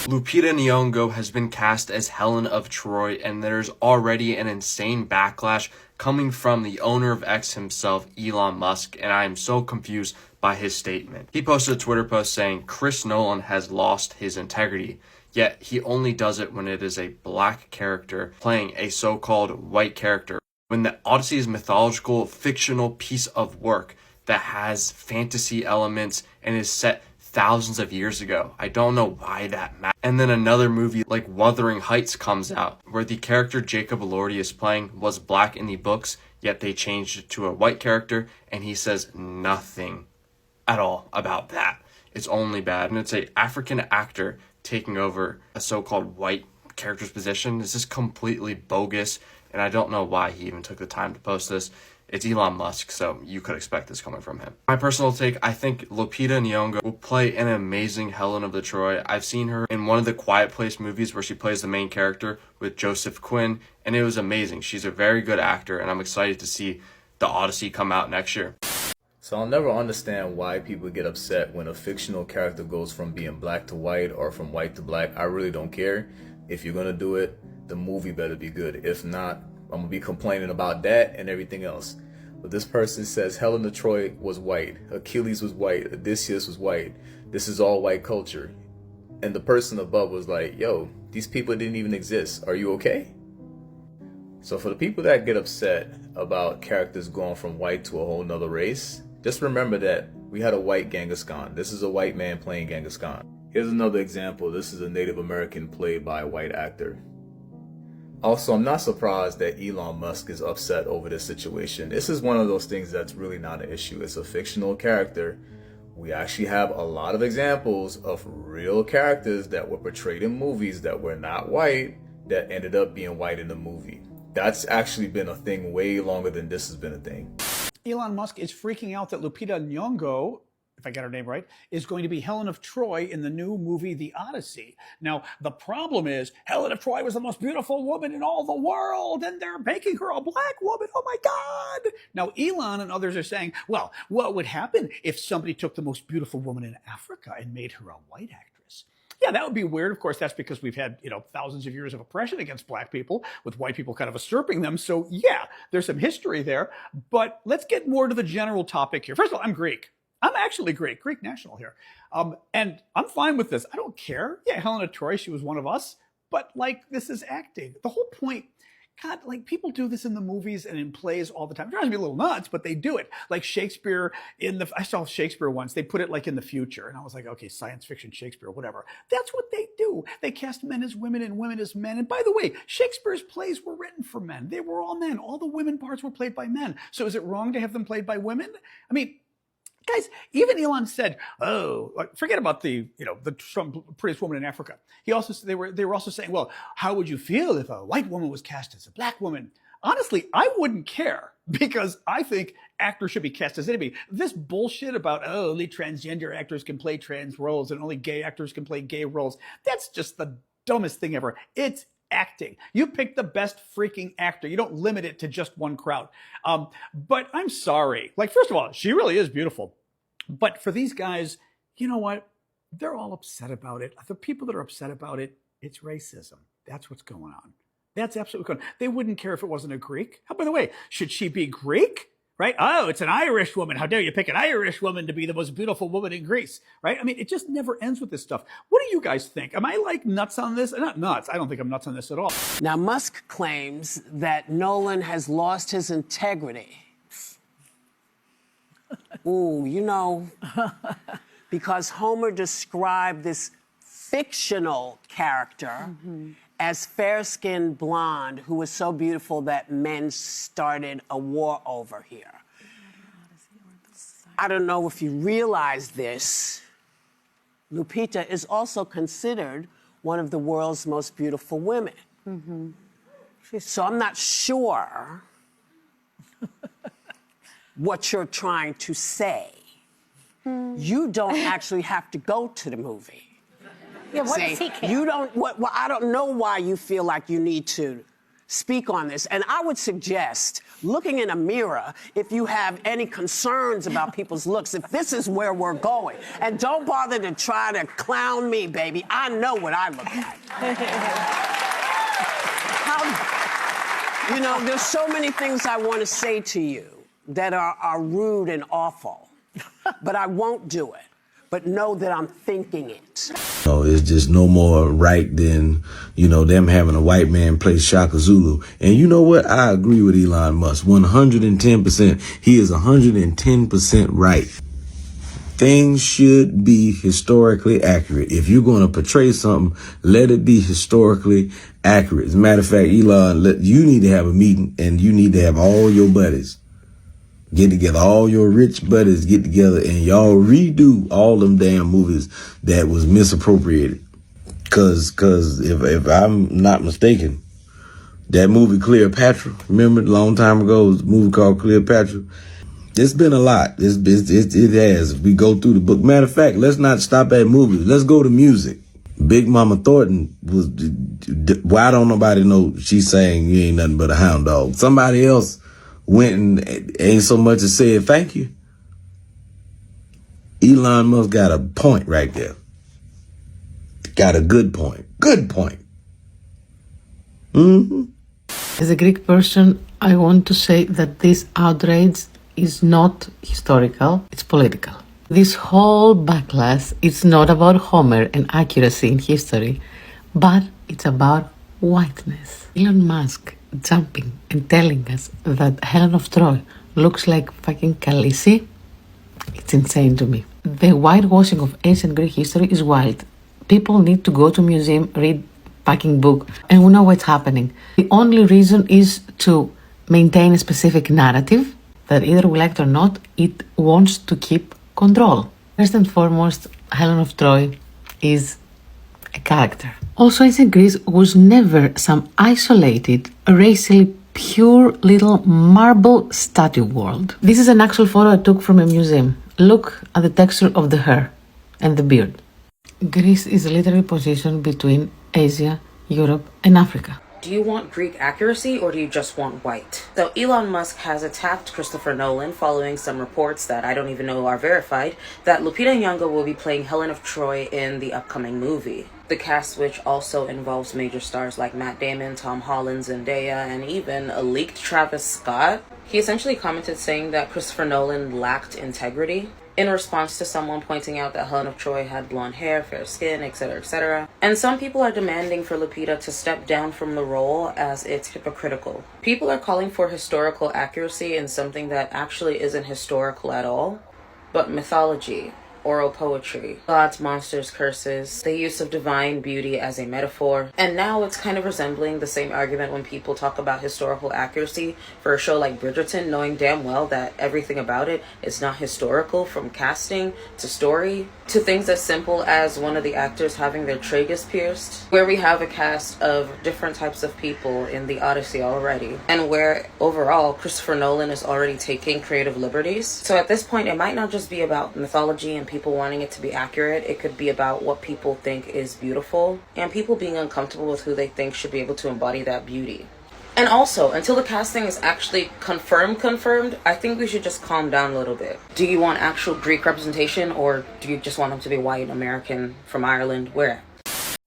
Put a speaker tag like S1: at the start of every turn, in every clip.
S1: Lupita Nyong'o has been cast as Helen of Troy, and there's already an insane backlash coming from the owner of X himself, Elon Musk, and I am so confused by his statement. He posted a Twitter post saying Chris Nolan has lost his integrity, yet he only does it when it is a black character playing a so-called white character. When the Odyssey is a mythological, fictional piece of work that has fantasy elements and is set thousands of years ago. I don't know why that matters. And then another movie like Wuthering Heights comes out, where the character Jacob Elordi is playing was black in the books, yet they changed it to a white character, and he says nothing at all about that. It's only bad. And it's an African actor taking over a so-called white character's position. This is completely bogus, and I don't know why he even took the time to post this. It's Elon Musk, so you could expect this coming from him. My personal take, I think Lupita Nyong'o will play an amazing Helen of the Troy. I've seen her in one of the Quiet Place movies where she plays the main character with Joseph Quinn, and it was amazing. She's a very good actor, and I'm excited to see the Odyssey come out next year.
S2: So I'll never understand why people get upset when a fictional character goes from being black to white or from white to black. I really don't care. If you're gonna do it, the movie better be good. If not, I'm gonna be complaining about that and everything else. But this person says Helen of Troy was white, Achilles was white, Odysseus was white. This is all white culture. And the person above was like, yo, these people didn't even exist. Are you okay? So for the people that get upset about characters going from white to a whole nother race, just remember that we had a white Genghis Khan. This is a white man playing Genghis Khan. Here's another example. This is a Native American played by a white actor. Also, I'm not surprised that Elon Musk is upset over this situation. This is one of those things that's really not an issue. It's a fictional character. We actually have a lot of examples of real characters that were portrayed in movies that were not white that ended up being white in the movie. That's actually been a thing way longer than this has been a thing.
S3: Elon Musk is freaking out that Lupita Nyong'o, if I get her name right, is going to be Helen of Troy in the new movie, The Odyssey. Now, the problem is Helen of Troy was the most beautiful woman in all the world, and they're making her a black woman. Oh, my God. Now, Elon and others are saying, well, what would happen if somebody took the most beautiful woman in Africa and made her a white actress? Yeah, that would be weird. Of course, that's because we've had, thousands of years of oppression against black people, with white people kind of usurping them. So, yeah, there's some history there. But let's get more to the general topic here. First of all, I'm Greek. I'm actually Greek national here. And I'm fine with this. I don't care. Yeah, Helen of Troy, she was one of us. But, this is acting. The whole point, God, people do this in the movies and in plays all the time. It drives me a little nuts, but they do it. Like Shakespeare I saw Shakespeare once. They put it in the future. And I was like, okay, science fiction, Shakespeare, whatever. That's what they do. They cast men as women and women as men. And by the way, Shakespeare's plays were written for men. They were all men. All the women parts were played by men. So is it wrong to have them played by women? I mean, guys, even Elon said, forget about the prettiest woman in Africa. They were also saying, well, how would you feel if a white woman was cast as a black woman? Honestly, I wouldn't care, because I think actors should be cast as anybody. This bullshit about, only transgender actors can play trans roles and only gay actors can play gay roles. That's just the dumbest thing ever. It's acting. You pick the best freaking actor. You don't limit it to just one crowd. But I'm sorry. First of all, she really is beautiful. But for these guys, you know what? They're all upset about it. The people that are upset about it, it's racism. That's what's going on. That's absolutely going on. They wouldn't care if it wasn't a Greek. Oh, by the way, should she be Greek? Right? Oh, it's an Irish woman. How dare you pick an Irish woman to be the most beautiful woman in Greece? Right? I mean, it just never ends with this stuff. What do you guys think? Am I nuts on this? Not nuts. I don't think I'm nuts on this at all.
S4: Now, Musk claims that Nolan has lost his integrity. Ooh, because Homer described this fictional character as fair-skinned blonde who was so beautiful that men started a war over here. I don't know if you realize this. Lupita is also considered one of the world's most beautiful women. So I'm not sure what you're trying to say. You don't actually have to go to the movie.
S5: Yeah, what does he care?
S4: You don't. I don't know why you feel like you need to speak on this. And I would suggest looking in a mirror if you have any concerns about people's looks, if this is where we're going. And don't bother to try to clown me, baby. I know what I look like. You know, there's so many things I want to say to you that are rude and awful, but I won't do it. But know that I'm thinking it.
S5: It's just no more right than, them having a white man play Shaka Zulu. And you know what? I agree with Elon Musk 110%. He is 110% right. Things should be historically accurate. If you're going to portray something, let it be historically accurate. As a matter of fact, Elon, you need to have a meeting and you need to have all your buddies get together, all your rich buddies get together and y'all redo all them damn movies that was misappropriated. Cause if I'm not mistaken, that movie Cleopatra, remember a long time ago, it was a movie called Cleopatra. It's been a lot. It has. We go through the book. Matter of fact, let's not stop at movies. Let's go to music. Big Mama Thornton was, why don't nobody know she's saying you ain't nothing but a hound dog? Somebody else went and ain't so much as said thank you. Elon Musk got a point right there. Got a good point. Good point.
S6: As a Greek person, I want to say that this outrage is not historical, it's political. This whole backlash is not about Homer and accuracy in history, but it's about whiteness. Elon Musk jumping and telling us that Helen of Troy looks like fucking Khaleesi, it's insane to me. The whitewashing of ancient Greek history is wild. People need to go to museum, read fucking book, and we know what's happening. The only reason is to maintain a specific narrative that either we like it or not, it wants to keep control. First and foremost, Helen of Troy is a character. Also, ancient Greece was never some isolated, racially pure little marble statue world. This is an actual photo I took from a museum. Look at the texture of the hair and the beard. Greece is literally positioned between Asia, Europe, and Africa.
S7: Do you want Greek accuracy or do you just want white? So Elon Musk has attacked Christopher Nolan following some reports that I don't even know are verified that Lupita Nyong'o will be playing Helen of Troy in the upcoming movie. The cast, which also involves major stars like Matt Damon, Tom Holland, Zendaya, and even a leaked Travis Scott. He essentially commented saying that Christopher Nolan lacked integrity in response to someone pointing out that Helen of Troy had blonde hair, fair skin, etc., etc. And some people are demanding for Lupita to step down from the role as it's hypocritical. People are calling for historical accuracy in something that actually isn't historical at all, but mythology, oral poetry, gods, monsters, curses, the use of divine beauty as a metaphor. And now it's kind of resembling the same argument when people talk about historical accuracy for a show like Bridgerton, knowing damn well that everything about it is not historical, from casting to story to things as simple as one of the actors having their tragus pierced, where we have a cast of different types of people in the Odyssey already, and where overall Christopher Nolan is already taking creative liberties. So at this point, it might not just be about mythology and people wanting it to be accurate. It could be about what people think is beautiful and people being uncomfortable with who they think should be able to embody that beauty. And also, until the casting is actually confirmed, I think we should just calm down a little bit. Do you want actual Greek representation, or do you just want them to be white, American, from Ireland? Where?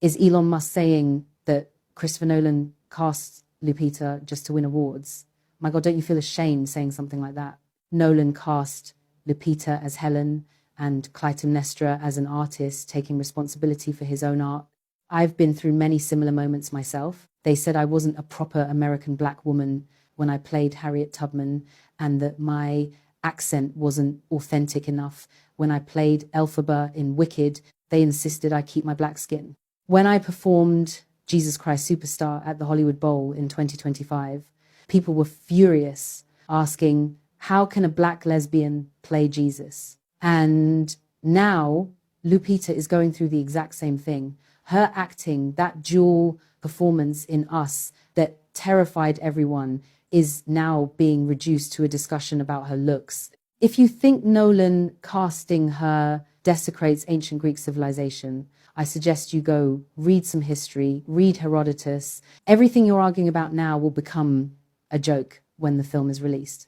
S8: Is Elon Musk saying that Christopher Nolan cast Lupita just to win awards? My God, don't you feel ashamed saying something like that? Nolan cast Lupita as Helen and Clytemnestra as an artist, taking responsibility for his own art. I've been through many similar moments myself. They said I wasn't a proper American black woman when I played Harriet Tubman, and that my accent wasn't authentic enough. When I played Elphaba in Wicked, they insisted I keep my black skin. When I performed Jesus Christ Superstar at the Hollywood Bowl in 2025, people were furious, asking, how can a black lesbian play Jesus? And now Lupita is going through the exact same thing. Her acting, that dual performance in Us that terrified everyone, is now being reduced to a discussion about her looks. If you think Nolan casting her desecrates ancient Greek civilization, I suggest you go read some history, read Herodotus. Everything you're arguing about now will become a joke when the film is released.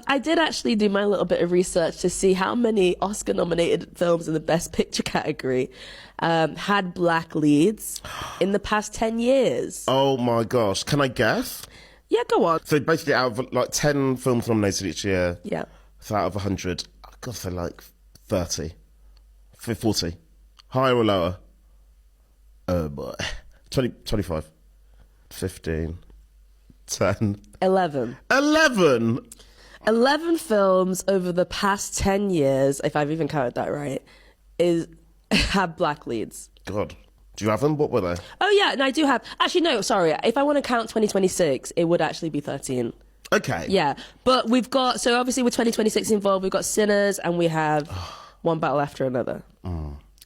S9: I did actually do my little bit of research to see how many Oscar-nominated films in the Best Picture category had black leads in the past 10 years.
S10: Oh my gosh. Can I guess?
S9: Yeah, go on.
S10: So basically out of like 10 films nominated each year,
S9: Yeah.
S10: so out of 100, I've got to say like 30, 40. Higher or lower? Oh boy. 20, 25, 15, 10.
S9: 11.
S10: 11?
S9: 11 films over the past 10 years, if I've even counted that right, have black leads.
S10: God. Do you have them? What were they?
S9: Oh, yeah, and I do have. Actually, no, sorry. If I want to count 2026, it would actually be 13.
S10: Okay.
S9: Yeah, but we've got, so obviously with 2026 involved, we've got Sinners and we have One Battle After Another.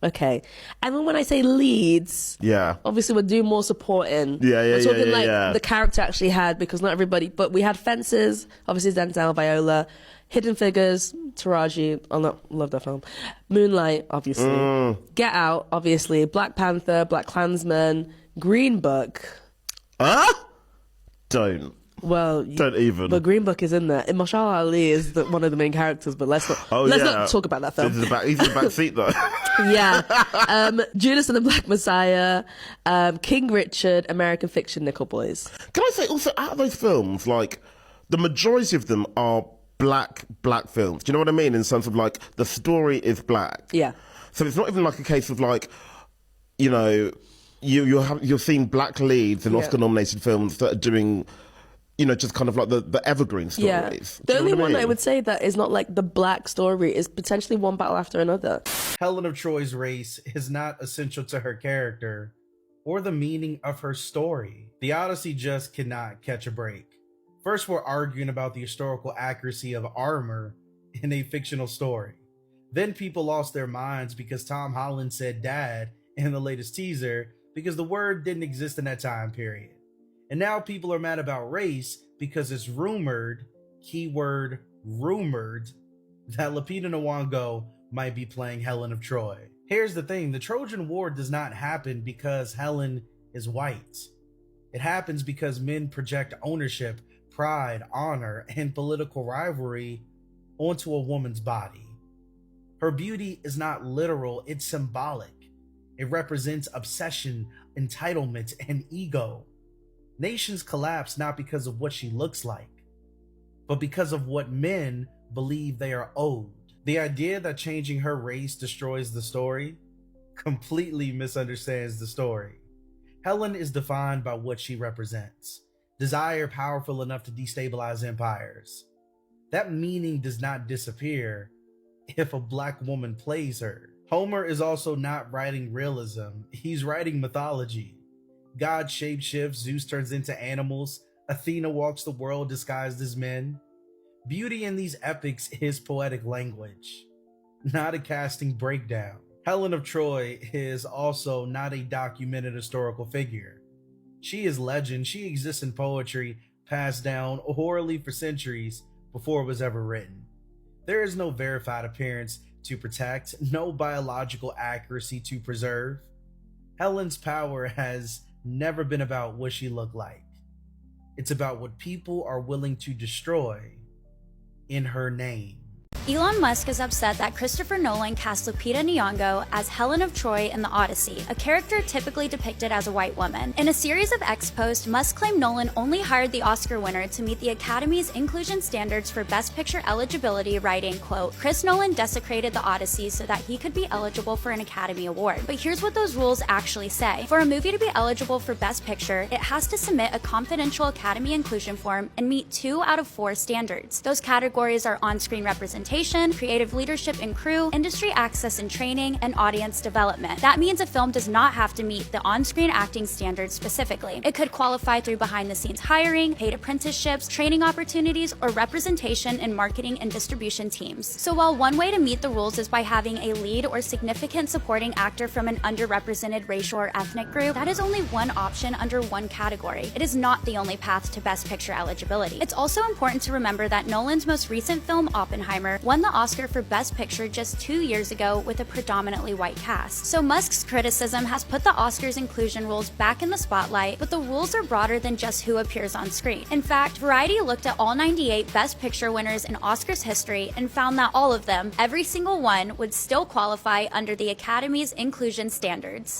S9: Okay. And then when I say leads,
S10: Yeah.
S9: obviously we're doing more supporting.
S10: Yeah,
S9: We're talking like
S10: yeah.
S9: the character actually had, because not everybody, but we had Fences, obviously Denzel, Viola, Hidden Figures, Taraji, love that film. Moonlight, obviously. Get Out, obviously. Black Panther, Black Klansman, Green Book.
S10: Huh? Don't.
S9: Well,
S10: Don't even.
S9: But Green Book is in there. And Marshall Ali is one of the main characters, but let's not talk about that film.
S10: He's in the back seat though.
S9: Yeah. Judas and the Black Messiah, King Richard, American Fiction, Nickel Boys.
S10: Can I say also, out of those films, like, the majority of them are black films. Do you know what I mean? In terms of like, the story is black.
S9: Yeah.
S10: So it's not even like a case of like, you know, you're seeing black leads in Oscar-nominated films that are doing, you know, just kind of like the evergreen stories.
S9: Yeah. The only one I would say that is not like the black story is potentially One Battle After Another.
S11: Helen of Troy's race is not essential to her character or the meaning of her story. The Odyssey just cannot catch a break. First, we're arguing about the historical accuracy of armor in a fictional story. Then people lost their minds because Tom Holland said dad in the latest teaser because the word didn't exist in that time period. And now people are mad about race because it's rumored, keyword rumored, that Lupita Nyong'o might be playing Helen of Troy. Here's the thing, the Trojan War does not happen because Helen is white. It happens because men project ownership, pride, honor, and political rivalry onto a woman's body. Her beauty is not literal, it's symbolic. It represents obsession, entitlement, and ego. Nations collapse not because of what she looks like, but because of what men believe they are owed. The idea that changing her race destroys the story completely misunderstands the story. Helen is defined by what she represents. Desire powerful enough to destabilize empires. That meaning does not disappear if a black woman plays her. Homer is also not writing realism, he's writing mythology. God shapeshifts, Zeus turns into animals, Athena walks the world disguised as men. Beauty in these epics is poetic language, not a casting breakdown. Helen of Troy is also not a documented historical figure. She is legend, she exists in poetry, passed down orally for centuries before it was ever written. There is no verified appearance to protect, no biological accuracy to preserve. Helen's power has never been about what she looked like. It's about what people are willing to destroy in her name.
S12: Elon Musk is upset that Christopher Nolan cast Lupita Nyong'o as Helen of Troy in The Odyssey, a character typically depicted as a white woman. In a series of X posts, Musk claimed Nolan only hired the Oscar winner to meet the Academy's inclusion standards for Best Picture eligibility, writing, quote, "Chris Nolan desecrated The Odyssey so that he could be eligible for an Academy Award. But here's what those rules actually say. For a movie to be eligible for Best Picture, it has to submit a confidential Academy inclusion form and meet 2 out of 4 standards. Those categories are on-screen representation, creative leadership and crew, industry access and training, and audience development. That means a film does not have to meet the on-screen acting standards specifically. It could qualify through behind-the-scenes hiring, paid apprenticeships, training opportunities, or representation in marketing and distribution teams. So while one way to meet the rules is by having a lead or significant supporting actor from an underrepresented racial or ethnic group, that is only one option under one category. It is not the only path to Best Picture eligibility. It's also important to remember that Nolan's most recent film, Oppenheimer, won the Oscar for Best Picture just 2 years ago with a predominantly white cast. So Musk's criticism has put the Oscars' inclusion rules back in the spotlight, but the rules are broader than just who appears on screen. In fact, Variety looked at all 98 Best Picture winners in Oscars history and found that all of them, every single one, would still qualify under the Academy's inclusion standards.